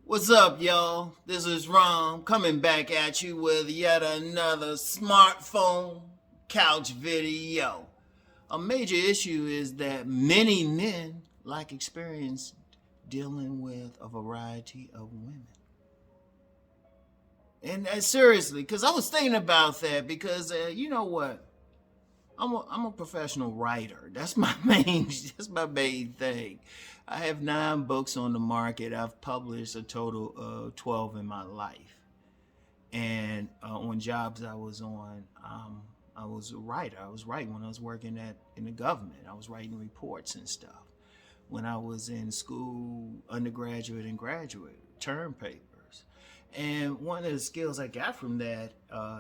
What's up, y'all? This is Rom coming back at you with yet another smartphone couch video. A major issue is that many men lack experience dealing with a variety of women. And seriously, because I was thinking about that because you know what? I'm a professional writer. That's my main thing. I have 9 books on the market. I've published a total of 12 in my life. And on jobs I was on, I was a writer. I was writing when I was working in the government. I was writing reports and stuff. When I was in school, undergraduate and graduate, term papers. And one of the skills I got from that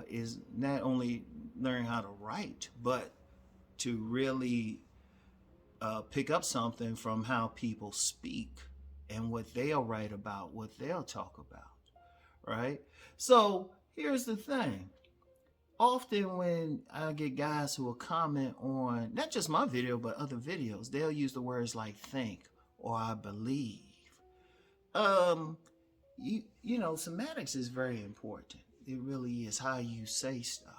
is not only learning how to write, but to really pick up something from how people speak and what they'll write about, what they'll talk about, right? So here's the thing. Often when I get guys who will comment on not just my video, but other videos, they'll use the words like think or I believe. You know, semantics is very important. It really is how you say stuff.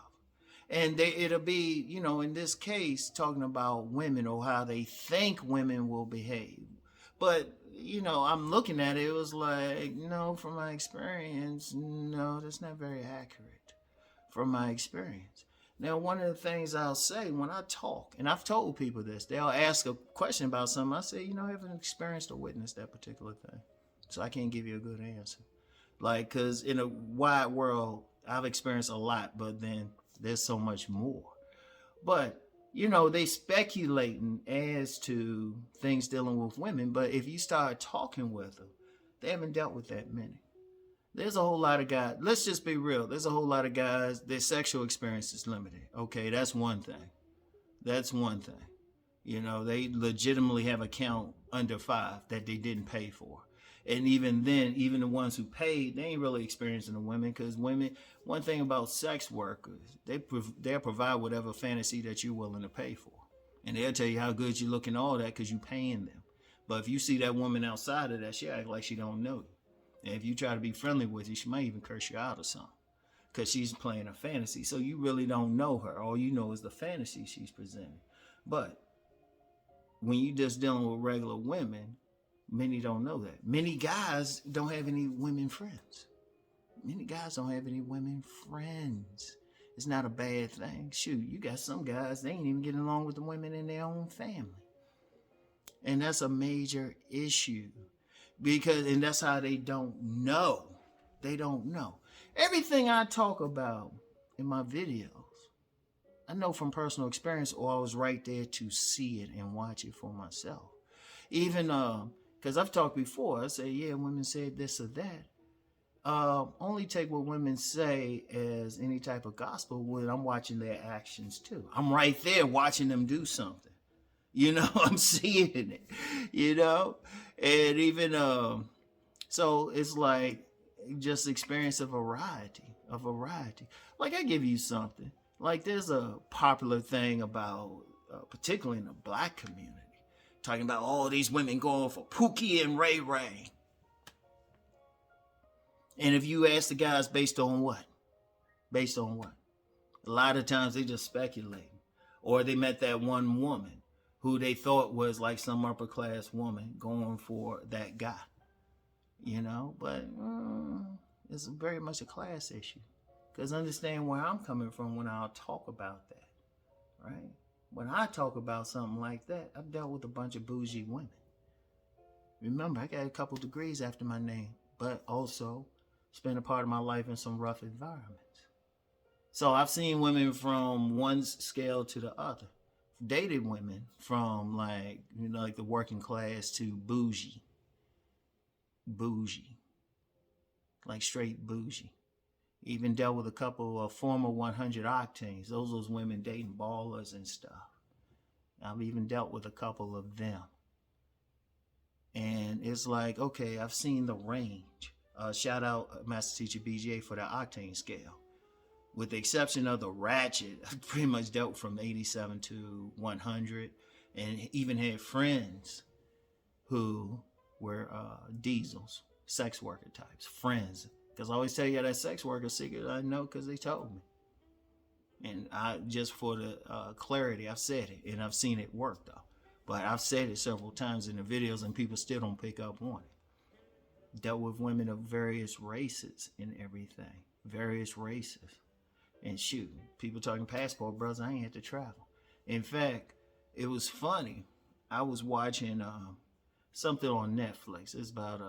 And it'll be, you know, in this case, talking about women or how they think women will behave. But, you know, I'm looking at it, it was like, no, from my experience, no, that's not very accurate from my experience. Now, one of the things I'll say when I talk, and I've told people this, they'll ask a question about something. I say, you know, I haven't experienced or witnessed that particular thing. So I can't give you a good answer. Like, because in a wide world, I've experienced a lot, but then there's so much more. But, you know, they speculating as to things dealing with women. But if you start talking with them, they haven't dealt with that many. There's a whole lot of guys. Let's just be real. There's a whole lot of guys, their sexual experience is limited. Okay, that's one thing. That's one thing. You know, they legitimately have a count under 5 that they didn't pay for. And even then, even the ones who paid, they ain't really experiencing the women because women, one thing about sex workers, they'll provide whatever fantasy that you're willing to pay for. And they'll tell you how good you look and all that because you're paying them. But if you see that woman outside of that, she act like she don't know you. And if you try to be friendly with you, she might even curse you out or something because she's playing a fantasy. So you really don't know her. All you know is the fantasy she's presenting. But when you just dealing with regular women, many don't know that. Many guys don't have any women friends. Many guys don't have any women friends. It's not a bad thing. Shoot, you got some guys, they ain't even getting along with the women in their own family. And that's a major issue. And that's how they don't know. They don't know. Everything I talk about in my videos, I know from personal experience, or I was right there to see it and watch it for myself. Even because I've talked before, I say, yeah, women said this or that. Only take what women say as any type of gospel when I'm watching their actions too. I'm right there watching them do something. You know, I'm seeing it, you know? And even, so it's like just experience a variety. Like I give you something. Like there's a popular thing about, particularly in the black community, talking about all these women going for Pookie and Ray Ray. And if you ask the guys based on what? Based on what? A lot of times they just speculate. Or they met that one woman who they thought was like some upper class woman going for that guy. You know, but it's very much a class issue. Because understand where I'm coming from when I talk about that, right? When I talk about something like that, I've dealt with a bunch of bougie women. Remember, I got a couple degrees after my name, but also spent a part of my life in some rough environments. So I've seen women from one scale to the other. Dated women from like, you know, like the working class to bougie. Like straight bougie. Even dealt with a couple of former 100 octanes. Those women dating ballers and stuff. I've even dealt with a couple of them. And it's like, okay, I've seen the range. Shout out Master Teacher BGA for the octane scale. With the exception of the ratchet, I've pretty much dealt from 87 to 100. And even had friends who were diesels. sex worker types, friends. Because I always tell you that sex worker secret I know because they told me. And I just for the clarity, I've said it and I've seen it work though. But I've said it several times in the videos and people still don't pick up on it. Dealt with women of various races and everything. Various races. And shoot, people talking passport, brothers, I ain't had to travel. In fact, it was funny. I was watching something on Netflix. It's about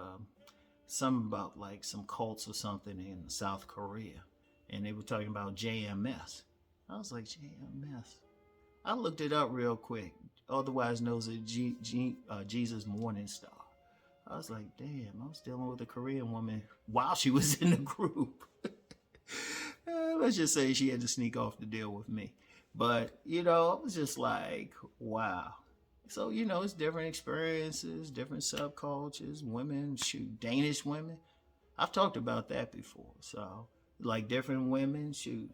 something about like some cults or something in South Korea. And they were talking about JMS. I was like, JMS. I looked it up real quick. Otherwise known as Jesus Morning Star. I was like, damn, I was dealing with a Korean woman while she was in the group. Let's just say she had to sneak off to deal with me. But, you know, I was just like, wow. So, you know, it's different experiences, different subcultures, women, shoot, Danish women. I've talked about that before. So, like different women, shoot,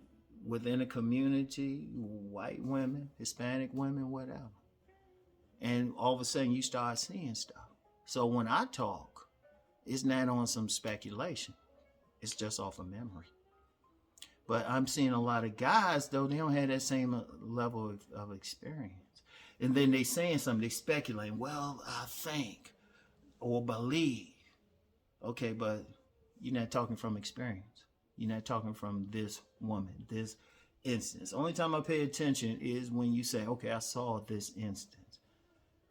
within a community, white women, Hispanic women, whatever. And all of a sudden you start seeing stuff. So when I talk, it's not on some speculation. It's just off of memory. But I'm seeing a lot of guys, though, they don't have that same level of experience. And then they saying something, they speculating, well, I think or believe. Okay, but you're not talking from experience. You're not talking from this woman, this instance. Only time I pay attention is when you say, okay, I saw this instance.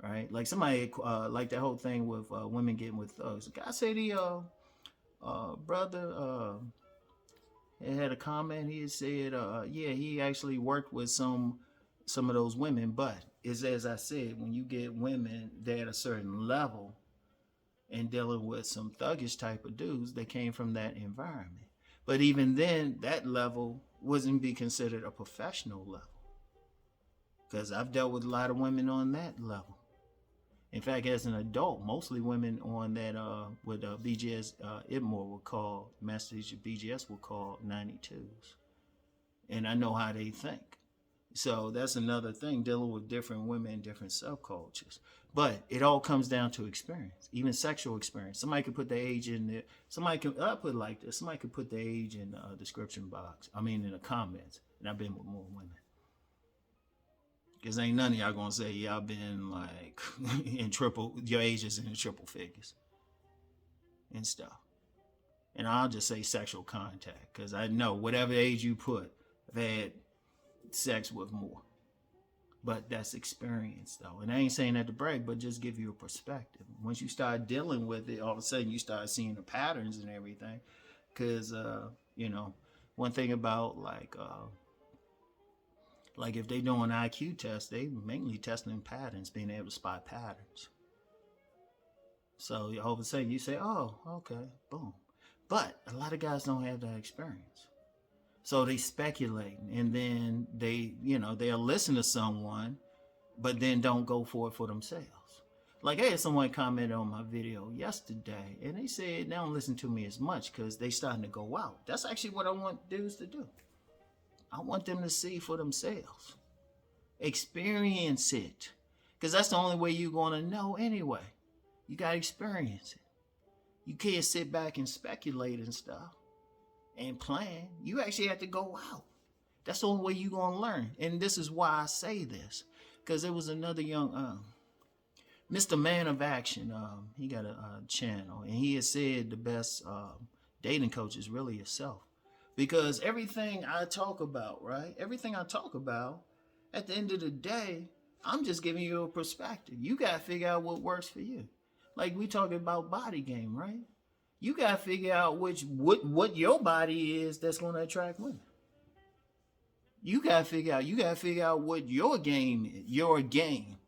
Right? Like somebody, like that whole thing with women getting with thugs. The guy said brother had a comment. He had said, yeah, he actually worked with some of those women. But it's as I said, when you get women, they're at a certain level and dealing with some thuggish type of dudes, they came from that environment. But even then, that level wouldn't be considered a professional level. Because I've dealt with a lot of women on that level. In fact, as an adult, mostly women on that, what BGS Idmore would call, Master Teacher BGS would call 92s. And I know how they think. So that's another thing, dealing with different women and different subcultures. But it all comes down to experience, even sexual experience. Somebody could put the age in there. Somebody could, I'll put it like this, somebody could put the age in the description box. I mean, in the comments. And I've been with more women. Because ain't none of y'all gonna say y'all been like in triple, your age is in the triple figures and stuff. And I'll just say sexual contact, because I know whatever age you put, I've had sex with more. But that's experience though. And I ain't saying that to brag, but just give you a perspective. Once you start dealing with it, all of a sudden you start seeing the patterns and everything. Because, you know, one thing about like if they doing IQ tests, they mainly testing patterns, being able to spot patterns. So all of a sudden you say, oh, okay, boom. But a lot of guys don't have that experience. So they speculate, and then they, you know, they'll listen to someone, but then don't go for it for themselves. Like I had someone comment on my video yesterday, and they said they don't listen to me as much because they starting to go out. That's actually what I want dudes to do. I want them to see for themselves. Experience it. Because that's the only way you're going to know anyway. You got to experience it. You can't sit back and speculate and stuff and plan. You actually have to go out. That's the only way you're going to learn. And this is why I say this. Because there was another young Mr. Man of Action. He got a channel. And he has said the best dating coach is really yourself. Because everything I talk about, right? Everything I talk about, at the end of the day, I'm just giving you a perspective. You got to figure out what works for you. Like we talking about body game, right? You got to figure out what your body is that's going to attract women. You got to figure out what your game is, your game.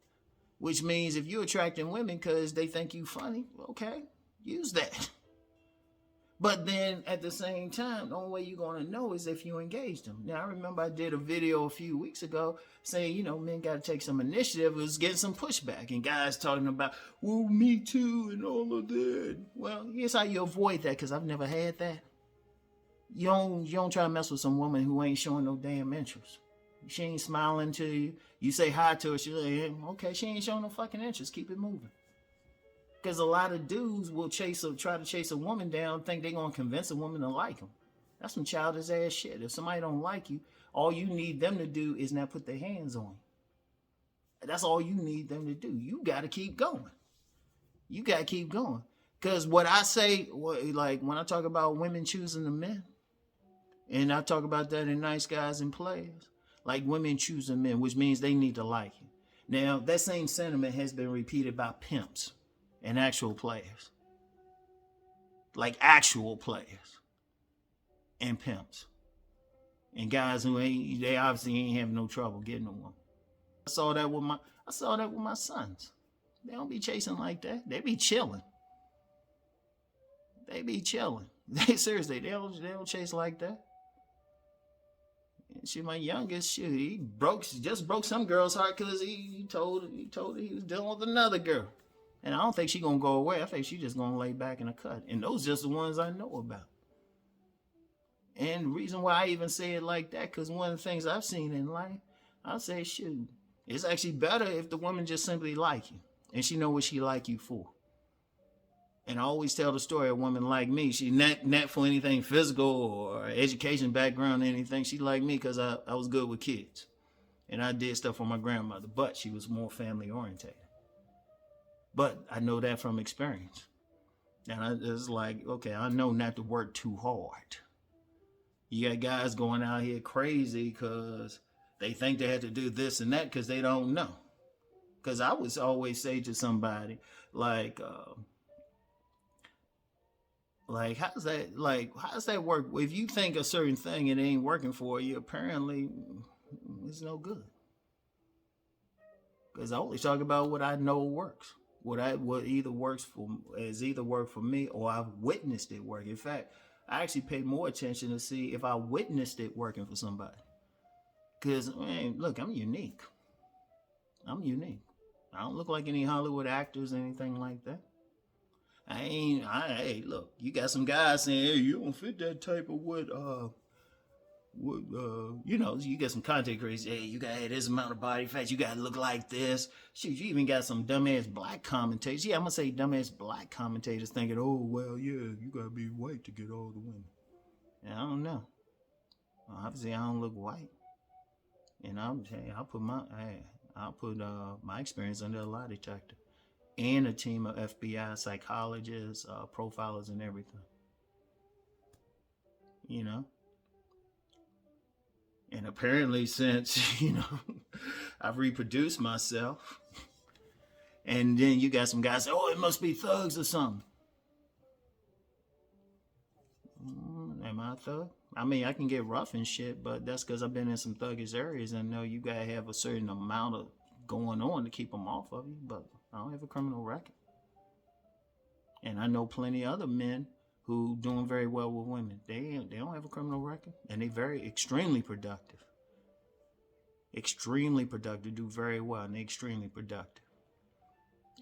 Which means if you're attracting women because they think you funny, okay, use that. But then at the same time, the only way you're going to know is if you engage them. Now, I remember I did a video a few weeks ago saying, you know, men got to take some initiative. It was getting some pushback. And guys talking about, well, me too and all of that. Well, here's how you avoid that, because I've never had that. You don't try to mess with some woman who ain't showing no damn interest. She ain't smiling to you. You say hi to her. She's like, okay, she ain't showing no fucking interest. Keep it moving. Because a lot of dudes will try to chase a woman down, think they're going to convince a woman to like them. That's some childish ass shit. If somebody don't like you, all you need them to do is not put their hands on you. That's all you need them to do. You got to keep going. You got to keep going. Because what I say, like when I talk about women choosing the men, and I talk about that in Nice Guys and Players, like women choosing men, which means they need to like you. Now, that same sentiment has been repeated by pimps and actual players. Like actual players and pimps. And guys who they obviously ain't having no trouble getting a woman. I saw that with my sons. They don't be chasing like that. They be chilling. They be chilling. Seriously, they don't chase like that. And my youngest, he just broke some girl's heart because he told her he was dealing with another girl. And I don't think she's going to go away. I think she's just going to lay back in a cut. And those just the ones I know about. And the reason why I even say it like that, because one of the things I've seen in life, I say, shoot, it's actually better if the woman just simply like you. And she know what she like you for. And I always tell the story of a woman like me. She not for anything physical or education background or anything. She liked me because I was good with kids. And I did stuff for my grandmother. But she was more family orientated. But I know that from experience. And it's like, okay, I know not to work too hard. You got guys going out here crazy because they think they have to do this and that because they don't know. Because I would always say to somebody, like how's that work? If you think a certain thing and it ain't working for you, apparently it's no good. Because I only talk about what I know works. What either worked for me or I've witnessed it work. In fact, I actually pay more attention to see if I witnessed it working for somebody. Because, look, I'm unique. I don't look like any Hollywood actors or anything like that. Hey, look, you got some guys saying, hey, you don't fit that type of you get some content creators, hey, you gotta have this amount of body fat, you gotta look like this. Shoot, you even got some dumbass black commentators. Yeah, I'm gonna say dumbass black commentators thinking, oh, well, yeah, you gotta be white to get all the women. And I don't know. Well, obviously, I don't look white. And I'll put my experience under a lie detector. And a team of FBI psychologists, profilers, and everything. You know? And apparently since, I've reproduced myself, and then you got some guys say, oh, it must be thugs or something. Am I a thug? I mean, I can get rough and shit, but that's because I've been in some thuggish areas and know you got to have a certain amount of going on to keep them off of you, but I don't have a criminal record. And I know plenty of other men who doing very well with women. They don't have a criminal record, and they extremely productive. Extremely productive, do very well, and they're extremely productive.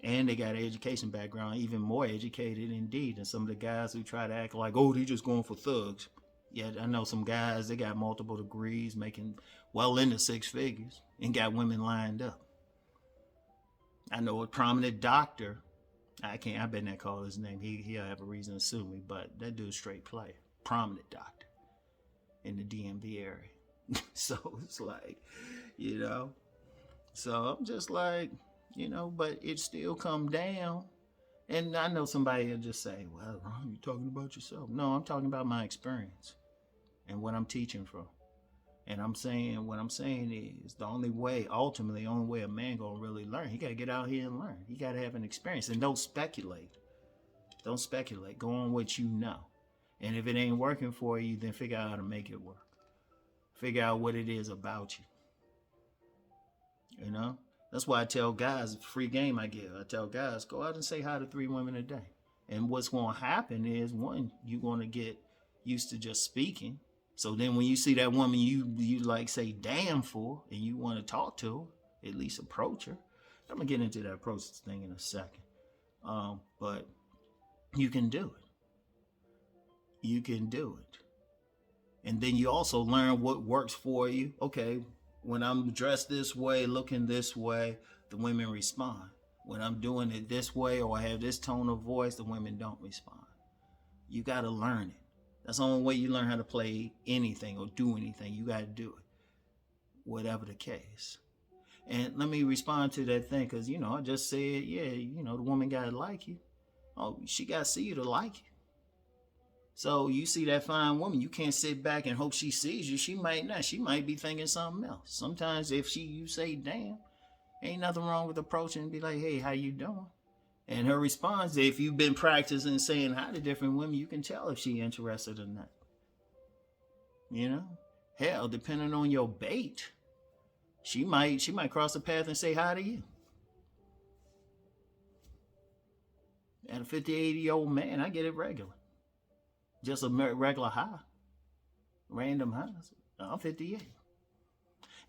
And they got an education background, even more educated indeed than some of the guys who try to act like, oh, they just going for thugs. Yeah, I know some guys, they got multiple degrees, making well into six figures, and got women lined up. I know a prominent doctor, I better not call his name, he'll have a reason to sue me, but that dude's straight player, prominent doctor in the DMV area. So it's like, so I'm just like, but it still come down. And I know somebody will just say, well, Ron, you're talking about yourself. No, I'm talking about my experience and what I'm teaching from. And what I'm saying is the only way a man gonna really learn, he gotta get out here and learn. He gotta have an experience, and don't speculate. Go on what you know. And if it ain't working for you, then figure out how to make it work. Figure out what it is about you. That's why I tell guys, free game I give. I tell guys, go out and say hi to 3 women a day. And what's going to happen is, one, you're going to get used to just speaking. So then when you see that woman you like say damn for, and you want to talk to her, at least approach her. I'm going to get into that approach thing in a second. But you can do it. You can do it. And then you also learn what works for you. Okay, when I'm dressed this way, looking this way, the women respond. When I'm doing it this way or I have this tone of voice, the women don't respond. You got to learn it. That's the only way you learn how to play anything or do anything. You got to do it, whatever the case. And let me respond to that thing, because, I just said, yeah, the woman got to like you. Oh, she got to see you to like you. So you see that fine woman, you can't sit back and hope she sees you. She might not. She might be thinking something else. Sometimes if you say, damn, ain't nothing wrong with approaching and be like, hey, how you doing? And her response, if you've been practicing saying hi to different women, you can tell if she interested or not. Hell, depending on your bait, she might cross the path and say hi to you. At a 50, 80-year-old man, I get it regular. Just a regular high. Random highs. I'm 58.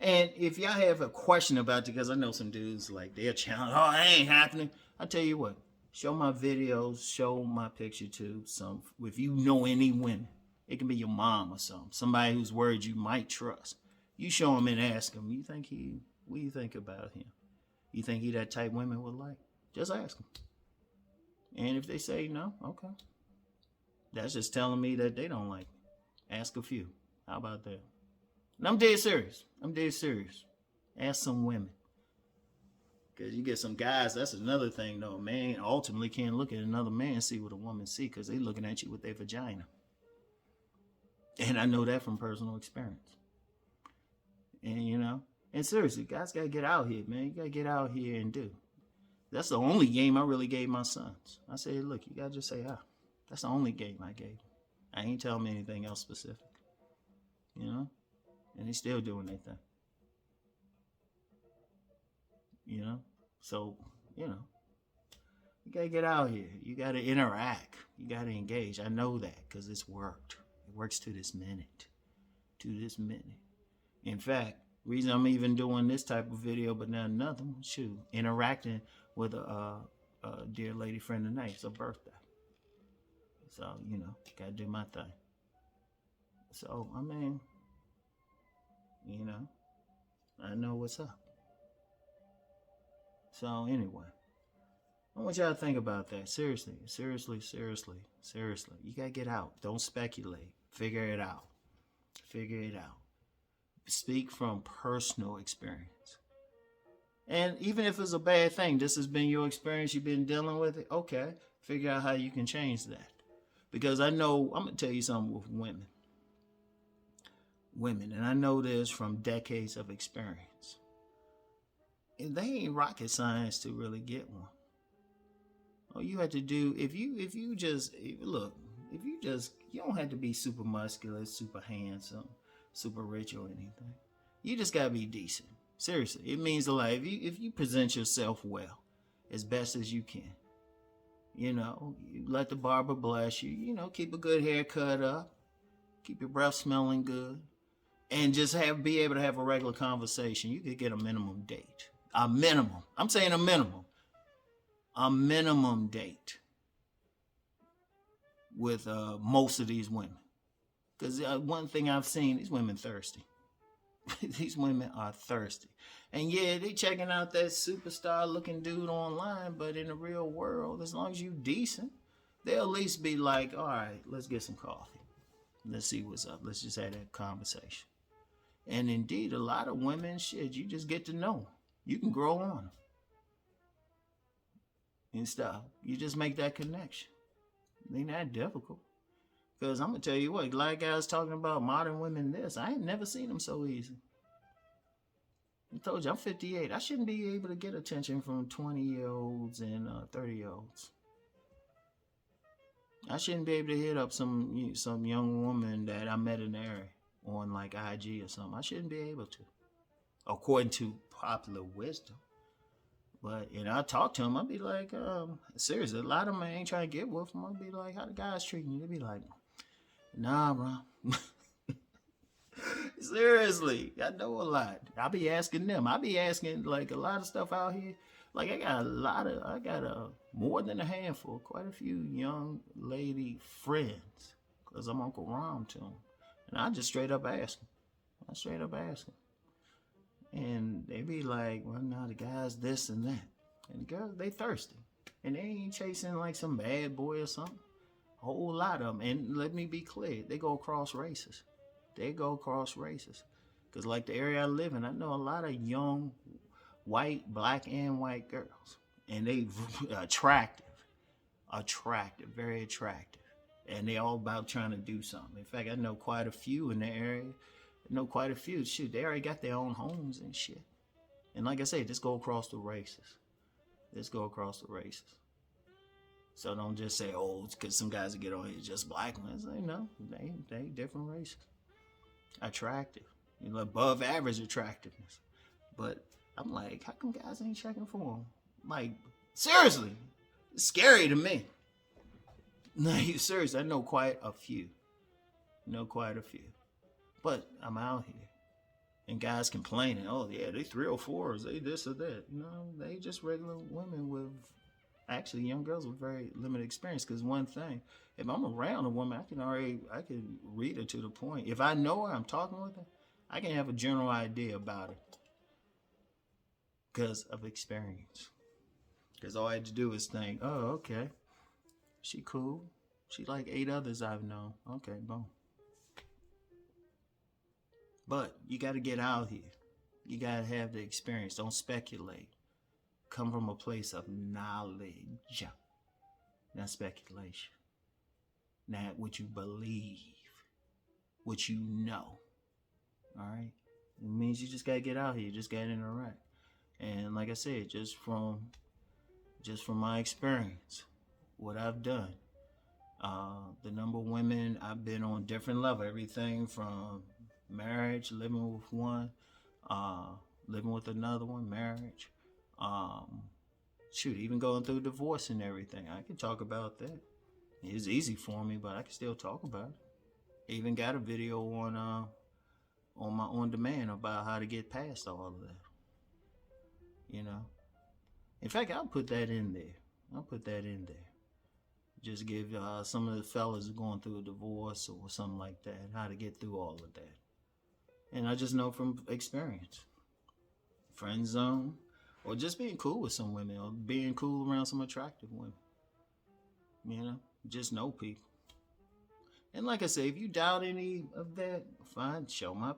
And if y'all have a question about it, because I know some dudes, like, they're challenged, oh, that ain't happening. I tell you what, show my videos, show my picture to some, if you know any women. It can be your mom or something, somebody whose words you might trust. You show him and ask him, what do you think about him? You think he that type women would like? Just ask him. And if they say no, okay. That's just telling me that they don't like me. Ask a few. How about that? And I'm dead serious. Ask some women. Because you get some guys, that's another thing though. A man ultimately can't look at another man and see what a woman see, because they looking at you with their vagina. And I know that from personal experience. And and seriously, guys got to get out here, man. You got to get out here and do. That's the only game I really gave my sons. I said, look, you got to just say hi. That's the only game I gave. I ain't telling them anything else specific. And they still doing their thing. So, you got to get out here. You got to interact. You got to engage. I know that because it's worked. It works to this minute. In fact, reason I'm even doing this type of video, but not another one, interacting with a dear lady friend tonight. It's her birthday. So, got to do my thing. So, I mean, I know what's up. So, anyway, I want y'all to think about that. Seriously. You got to get out. Don't speculate. Figure it out. Speak from personal experience. And even if it's a bad thing, this has been your experience, you've been dealing with it, okay, figure out how you can change that. Because I know, I'm going to tell you something with women, and I know this from decades of experience. And they ain't rocket science to really get one. All you have to do, you don't have to be super muscular, super handsome, super rich or anything. You just gotta be decent. Seriously, it means a lot. If you present yourself well, as best as you can, you let the barber bless you, keep a good haircut up, keep your breath smelling good, and just be able to have a regular conversation. You could get a minimum date. I'm saying a minimum date with most of these women. Because one thing I've seen, these women thirsty. These women are thirsty. And yeah, they checking out that superstar looking dude online, but in the real world, as long as you decent, they'll at least be like, all right, let's get some coffee. Let's see what's up. Let's just have that conversation. And indeed, a lot of women, you just get to know them. You can grow on them. And stuff. You just make that connection. It ain't that difficult. Because I'm going to tell you what, a lot of guys talking about modern women this. I ain't never seen them so easy. I told you, I'm 58. I shouldn't be able to get attention from 20-year-olds and 30-year-olds. I shouldn't be able to hit up some young woman that I met in the area on like IG or something. I shouldn't be able to, according to popular wisdom. But, I talk to them, I'll be like, seriously, a lot of them I ain't trying to get with them. I'll be like, how the guys treating you? They'll be like, nah, bro. Seriously, I know a lot. I'll be asking them. I'll be asking like a lot of stuff out here. Like I got more than a handful, quite a few young lady friends, because I'm Uncle Rom to them. And I just straight up ask them. And they be like, well, no, the guy's this and that. And the girls, they thirsty. And they ain't chasing like some bad boy or something. A whole lot of them. And let me be clear, they go across races. They go across races. Because like the area I live in, I know a lot of young, white, black and white girls. And they attractive. Attractive. Very attractive. And they all about trying to do something. In fact, I know quite a few in the area. I know quite a few. Shoot, they already got their own homes and shit. And like I said, just go across the races. Let's go across the races. So don't just say, oh, it's because some guys that get on here just black ones. They no, they different races. Attractive. You know, above average attractiveness. But I'm like, how come guys ain't checking for them? Like, seriously, it's scary to me. No, seriously, I know quite a few. But I'm out here. And guys complaining, oh yeah, they 304s, they this or that. No, they just regular women with, actually young girls with very limited experience. Because one thing, if I'm around a woman, I can read her to the point. If I know her, I'm talking with her, I can have a general idea about her. Because of experience. Because all I had to do is think, oh, okay, she cool. She like 8 others I've known. Okay, boom. But you got to get out here. You got to have the experience. Don't speculate. Come from a place of knowledge, not speculation. Not what you believe, what you know. All right? It means you just got to get out here. You just got to interact. And like I said, just from my experience, what I've done, the number of women I've been on different level, everything from marriage, living with one, living with another one, marriage, even going through divorce and everything. I can talk about that. It's easy for me, but I can still talk about it. Even got a video on my on demand about how to get past all of that. You know, in fact, I'll put that in there. Just give some of the fellas going through a divorce or something like that how to get through all of that. And I just know from experience. Friend zone, or just being cool with some women, or being cool around some attractive women. You know, just know people. And like I say, if you doubt any of that, fine, show my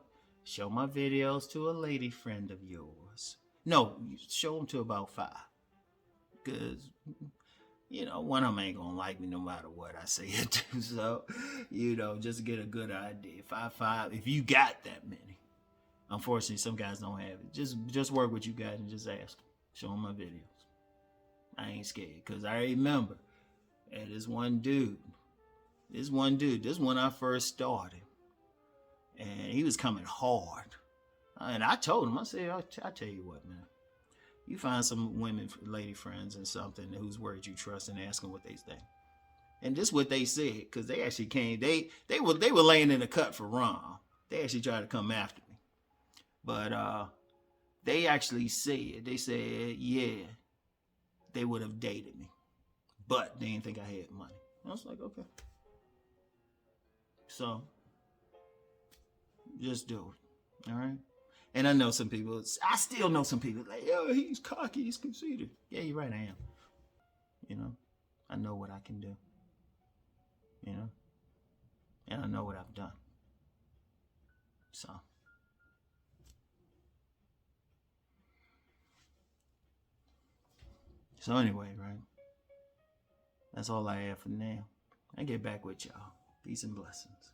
videos to a lady friend of yours. No, show them to about 5. Because, you know, one of them ain't gonna like me no matter what I say it to. So, you know, just get a good idea. 5, if you got that many. Unfortunately, some guys don't have it. Just work with you guys and just ask them. Show them my videos. I ain't scared. Because I remember, this one dude, this when I first started. And he was coming hard. And I told him, I said, I'll tell you what, man. You find some women, lady friends and something whose words you trust and ask them what they think. And this is what they said, because they actually came, they were laying in the cut for Rom. They actually tried to come after me. But they actually said, yeah, they would have dated me. But they didn't think I had money. I was like, okay. So, just do it. All right? And I know some people, I still know some people like, yo, he's cocky, he's conceited. Yeah, you're right, I am. You know, I know what I can do. You know, and I know what I've done. So anyway, right? That's all I have for now. I get back with y'all. Peace and blessings.